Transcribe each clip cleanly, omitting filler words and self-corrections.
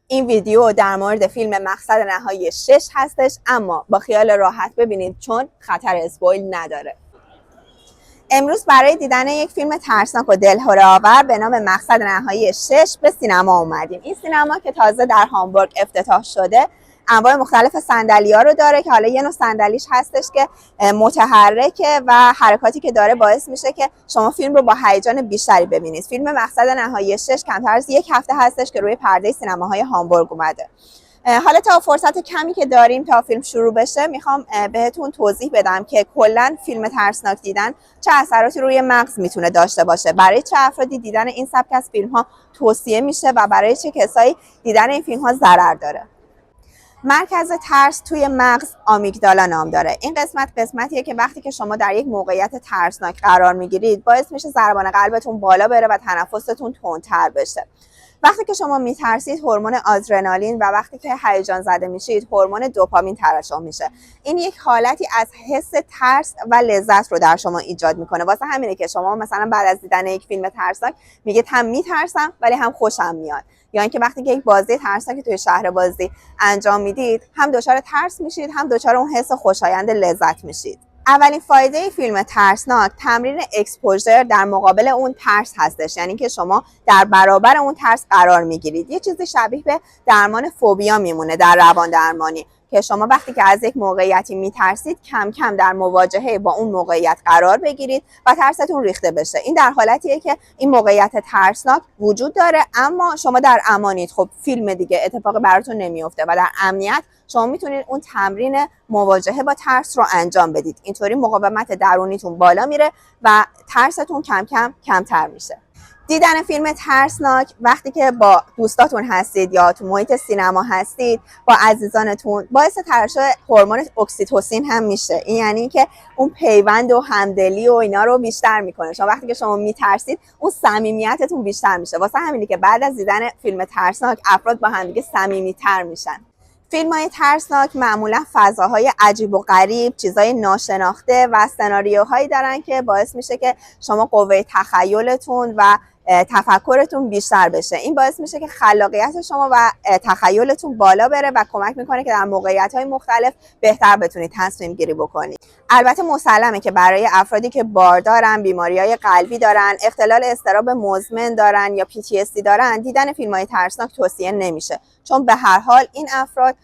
این ویدیو در مورد فیلم مقصد نهایی 6 هستش، اما با خیال راحت ببینید چون خطر اسپویل نداره. امروز برای دیدن یک فیلم ترسناک و دلهره‌آور به نام مقصد نهایی 6 به سینما اومدیم. این سینما که تازه در هامبورگ افتتاح شده انواع مختلف صندلی‌ها رو داره که حالا یه نوع صندلیش هستش که متحرکه و حرکاتی که داره باعث میشه که شما فیلم رو با هیجان بیشتری ببینید. فیلم مقصد نهایی 6 کمتر از یک هفته هستش که روی پرده سینماهای هامبورگ اومده. حالا تا فرصت کمی که داریم تا فیلم شروع بشه میخوام بهتون توضیح بدم که کلا فیلم ترسناک دیدن چه اثراتی روی مغز میتونه داشته باشه، برای چه افرادی دیدن این سبک از فیلم ها توصیه میشه و برای چه کسایی دیدن این فیلم ها ضرر داره. مرکز ترس توی مغز آمیگدالا نام داره. این قسمتیه که وقتی که شما در یک موقعیت ترسناک قرار میگیرید باعث میشه ضربان قلبتون بالا بره و تنفستون تندتر بشه. وقتی که شما میترسید هورمون آدرنالین و وقتی که هیجان زده میشید هورمون دوپامین ترشح میشه. این یک حالتی از حس ترس و لذت رو در شما ایجاد میکنه. واسه همینه که شما مثلا بعد از دیدن یک فیلم ترسناک میگید هم میترسم ولی هم خوشم میاد، یا اینکه وقتی که یک بازی ترسناک توی شهر بازی انجام میدید هم دچار ترس میشید هم دچار اون حس خوشایند لذت میشید. اولین فایده فیلم ترسناک تمرین اکسپوژر در مقابل اون ترس هستش، یعنی که شما در برابر اون ترس قرار میگیرید. یه چیزی شبیه به درمان فوبیا میمونه در روان درمانی که شما وقتی که از یک موقعیتی میترسید کم کم در مواجهه با اون موقعیت قرار بگیرید و ترستون ریخته بشه. این در حالتیه که این موقعیت ترسناک وجود داره اما شما در امانید. خب فیلم دیگه اتفاقی براتون نمیفته و در امنیت شما میتونید اون تمرین مواجهه با ترس رو انجام بدید. اینطوری مقاومت درونیتون بالا میره و ترستون کم کم کمتر میشه. دیدن فیلم ترسناک وقتی که با دوستاتون هستید یا تو محیط سینما هستید با عزیزانتون باعث ترشح هورمون اکسیتوسین هم میشه. این یعنی که اون پیوند و همدلی و اینا رو بیشتر میکنه. شما وقتی که شما میترسید اون صمیمیتتون بیشتر میشه. واسه همینه که بعد از دیدن فیلم ترسناک افراد با هم دیگه صمیمیتر میشن. فیلم‌های ترسناک معمولا فضاهای عجیب و غریب، چیزای ناشناخته و سناریوهایی دارن که باعث میشه که شما قوه تخیلتون و تفکرتون بیشتر بشه. این باعث میشه که خلاقیت شما و تخیلتون بالا بره و کمک میکنه که در موقعیت‌های مختلف بهتر بتونید تصمیم گیری بکنید. البته مسلمه که برای افرادی که بار دارن، بیماری‌های قلبی دارن، اختلال اضطراب مزمن دارن یا PTSD دارن، دیدن فیلم‌های ترسناک توصیه نمیشه، چون به هر حال این افراد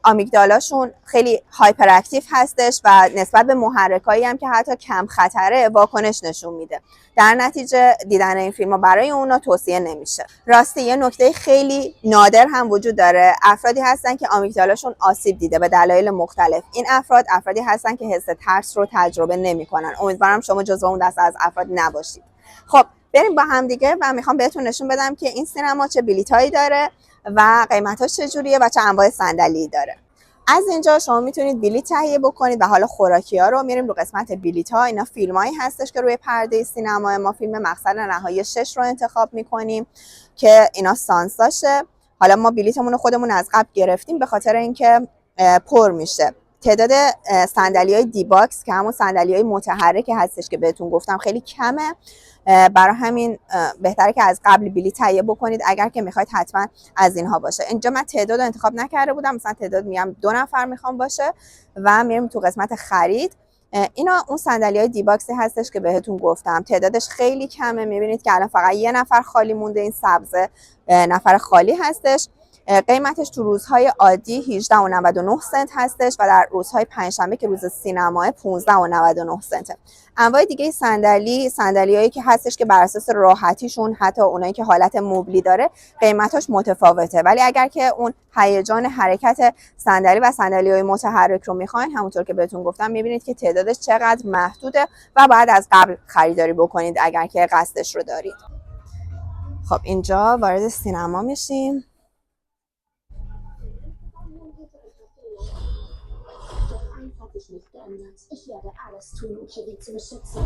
آمیگدالاشون خیلی هایپر اکتیو هستش و نسبت به محرکایی هم که حتی کم خطره واکنش نشون میده. در نتیجه دیدن این فیلم‌ها برای اونا توصیه نمیشه. راستی یه نکته خیلی نادر هم وجود داره. افرادی هستن که آمیگدالاشون آسیب دیده به دلایل مختلف. این افرادی هستن که حس ترس رو تجربه نمیکنن. امیدوارم شما جزو اون دسته از افراد نباشید. خب بریم با هم دیگه و میخوام بهتون نشون بدم که این سینما چه بلیطایی داره و قیمتاش چجوریه و چه انواع صندلی داره. از اینجا شما میتونید بلیط تهیه بکنید و حالا خوراکی‌ها رو میریم رو قسمت بلیط‌ها. اینا فیلمایی هستش که روی پرده سینما ما فیلم مقصد نهایی 6 رو انتخاب میکنیم که اینا سانساشه. حالا ما بلیطمون رو خودمون از قبل گرفتیم به خاطر اینکه پر میشه. تعداد صندلی‌های دی باکس که همون صندلی‌های متحرک هستش که بهتون گفتم خیلی کمه. برای همین بهتره که از قبل بلیط تهیه بکنید اگر که میخواید حتما از اینها باشه. اینجا من تعداد رو انتخاب نکرده بودم، مثلا تعداد میگم 2 نفر میخوام باشه و میریم تو قسمت خرید. اینا اون صندلی‌های دی باکسی هستش که بهتون گفتم تعدادش خیلی کمه. میبینید که الان فقط یه نفر خالی مونده، این سبز نفر خالی هستش. قیمتش تو روزهای عادی 18.99 سنت هستش و در روزهای پنجشنبه که روز سینماه 15.99 سنت. انواع دیگه صندلیایی که هستش که بر اساس راحتیشون حتی اونایی که حالت مبلی داره قیمتاش متفاوته، ولی اگر که اون هیجان حرکت صندلی و صندلی‌های متحرک رو میخواین همونطور که بهتون گفتم میبینید که تعدادش چقدر محدوده و باید از قبل خریداری بکنید اگر که قصدش رو دارید. خب اینجا وارد سینما میشیم. Nicht geändert. Ich werde alles tun, um Chevy zu beschützen.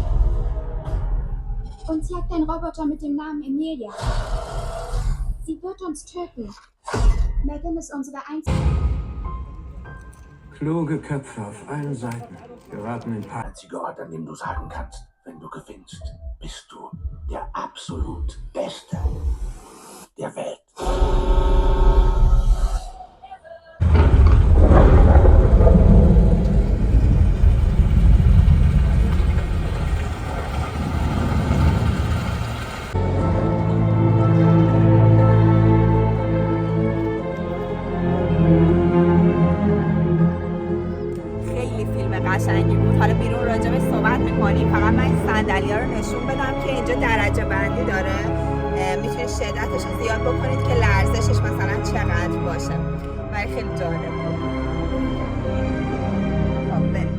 Uns jagt ein Roboter mit dem Namen Emilia. Sie wird uns töten. Megan ist unsere einzige... Kluge Köpfe auf allen Seiten geraten in Panik. Einziger Ort, an dem du sagen kannst, wenn du gewinnst, bist du der absolut Beste der Welt. صندلی ها رو نشون بدم که اینجا درجه بندی داره. میتونید شدتش رو زیاد بکنید که لرزشش مثلا چقدر باشه، ولی خیلی جالب بود. خب بریم.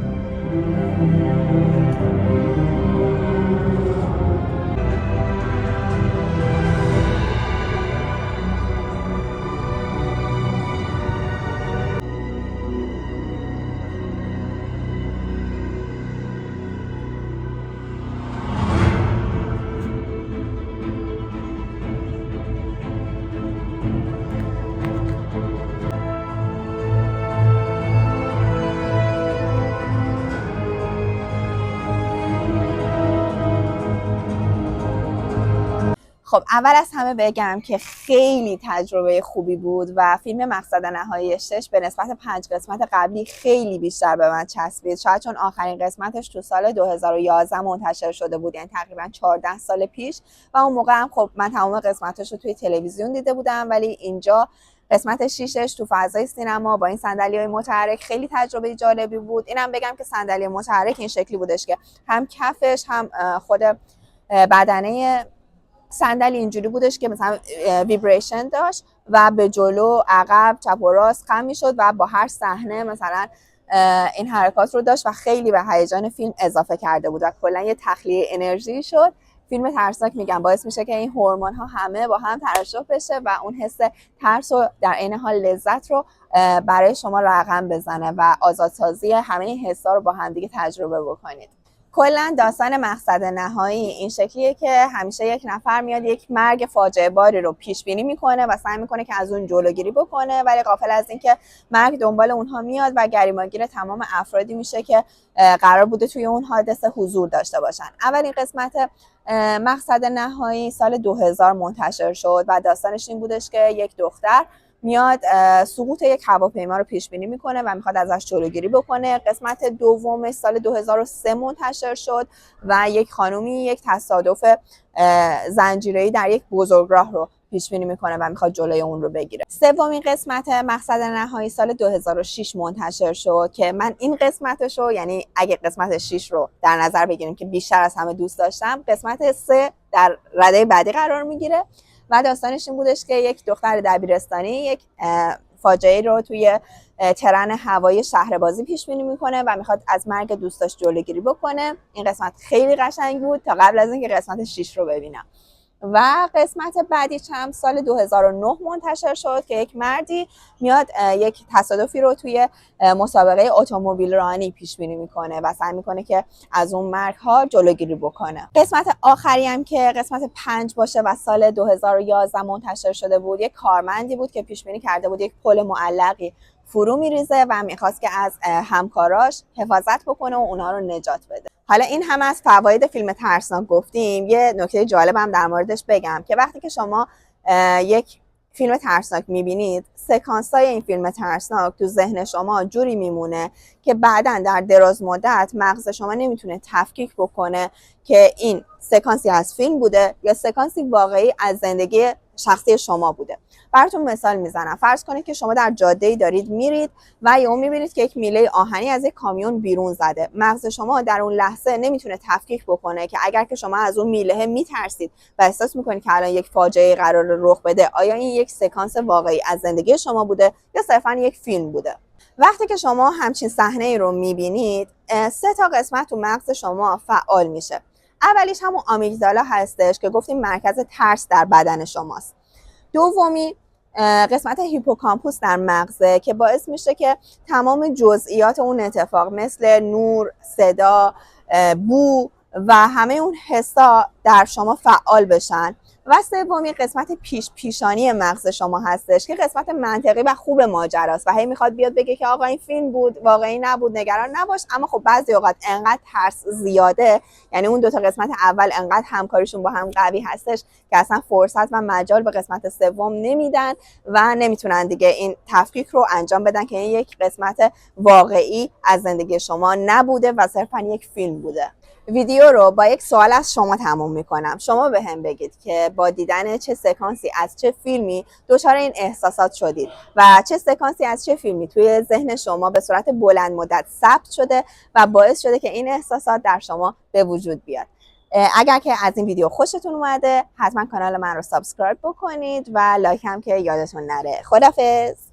خب اول از همه بگم که خیلی تجربه خوبی بود و فیلم مقصد نهایی 6 به نسبت 5 قسمت قبلی خیلی بیشتر به من چسبید. شاید چون آخرین قسمتش تو سال 2011 منتشر شده بود، یعنی تقریبا 14 سال پیش، و اون موقع هم خب من تمام قسمتاشو توی تلویزیون دیده بودم، ولی اینجا قسمت 6ش تو فضای سینما با این صندلی‌های متحرک خیلی تجربه جالبی بود. اینم بگم که صندلی متحرک این شکلی بودش که هم کفش هم خود بدنه صندلی اینجوری بودش که مثلا ویبریشن داشت و به جلو، عقب، چپ و راست خم میشد و با هر صحنه مثلا این حرکات رو داشت و خیلی به هیجان فیلم اضافه کرده بود و کلا یه تخلیه انرژی شد. فیلم ترسناک میگم باعث میشه که این هورمون ها همه با هم ترشح بشه و اون حس ترس و در عین حال لذت رو برای شما رقم بزنه و آزادسازی همه این حسا رو با هم دیگه تجربه بکنید. کلا داستان مقصد نهایی این شکلیه که همیشه یک نفر میاد یک مرگ فاجعه باری رو پیش بینی میکنه و سعی میکنه که از اون جلوگیری بکنه، ولی غافل از اینکه مرگ دنبال اونها میاد و گریمانگیر تمام افرادی میشه که قرار بوده توی اون حادثه حضور داشته باشن. اولین قسمت مقصد نهایی سال 2000 منتشر شد و داستانش این بودش که یک دختر میاد سقوط یک هواپیما رو پیش بینی میکنه و میخواد ازش جلوگیری بکنه. قسمت دومش سال 2003 منتشر شد و یک خانومی یک تصادف زنجیره‌ای در یک بزرگراه رو پیش بینی میکنه و میخواد جلوی اون رو بگیره. سومین قسمت مقصد نهایی سال 2006 منتشر شد که من این قسمتش رو، یعنی اگه قسمت 6 رو در نظر بگیریم که بیشتر از همه دوست داشتم، قسمت 3 در رده بعدی قرار میگیره و داستانش این بودش که یک دختر دبیرستانی یک فاجعه رو توی ترن هوایی شهربازی پیش بینی میکنه و میخواد از مرگ دوستاش جلوگیری بکنه. این قسمت خیلی قشنگ بود تا قبل از اینکه قسمت 6 رو ببینم. و قسمت بعدی هم سال 2009 منتشر شد که یک مردی میاد یک تصادفی رو توی مسابقه اتومبیل رانی پیش بینی میکنه و سعی میکنه که از اون مرگ ها جلوگیری بکنه. قسمت آخری هم که قسمت 5 باشه و سال 2011 منتشر شده بود، یک کارمندی بود که پیش بینی کرده بود یک پل معلقی فرو میریزه و میخواست که از همکاراش حفاظت بکنه و اونها رو نجات بده. حالا این هم از فواید فیلم ترسناک گفتیم، یه نکته جالبم در موردش بگم که وقتی که شما یک فیلم ترسناک میبینید، سکانس‌های این فیلم ترسناک تو ذهن شما جوری میمونه که بعداً در دراز مدت مغز شما نمیتونه تفکیک بکنه که این سکانسی از فیلم بوده یا سکانسی واقعی از زندگی شخصی شما بوده. براتون مثال میزنم. فرض کنید که شما در جاده‌ای دارید میرید و یهو میبینید که یک میله آهنی از یک کامیون بیرون زده. مغز شما در اون لحظه نمیتونه تفکیک بکنه که اگر که شما از اون میله میترسید و احساس میکنید که الان یک فاجعه قرار رخ بده، آیا این یک سکانس واقعی از زندگی شما بوده یا صرفاً یک فیلم بوده؟ وقتی که شما همچین صحنه‌ای رو میبینید، 3 قسمت تو مغز شما فعال میشه. اولیش همون آمیگدالا هستش که گفتیم مرکز ترس در بدن شماست. دومی قسمت هیپوکامپوس در مغزه که باعث میشه که تمام جزئیات اون اتفاق مثل نور، صدا، بو و همه اون حسا در شما فعال بشن. و سومی قسمت پیشانی مغز شما هستش که قسمت منطقی و خوب ماجراست و هی میخواد بیاد بگه که آقا این فیلم بود، واقعی نبود، نگران نباش. اما خب بعضی اوقات انقدر ترس زیاده، یعنی اون 2 قسمت اول انقدر همکاریشون با هم قوی هستش که اصلا فرصت و مجال به قسمت سوم نمیدن و نمیتونن دیگه این تفکیک رو انجام بدن که این یک قسمت واقعی از زندگی شما نبوده و صرفا یک فیلم بوده. ویدیو رو با یک سوال از شما تموم میکنم. شما به هم بگید که با دیدن چه سکانسی از چه فیلمی دچار این احساسات شدید و چه سکانسی از چه فیلمی توی ذهن شما به صورت بلند مدت ثبت شده و باعث شده که این احساسات در شما به وجود بیاد. اگر که از این ویدیو خوشتون اومده حتما کانال من رو سابسکرایب بکنید و لایک هم که یادتون نره. خدافظ.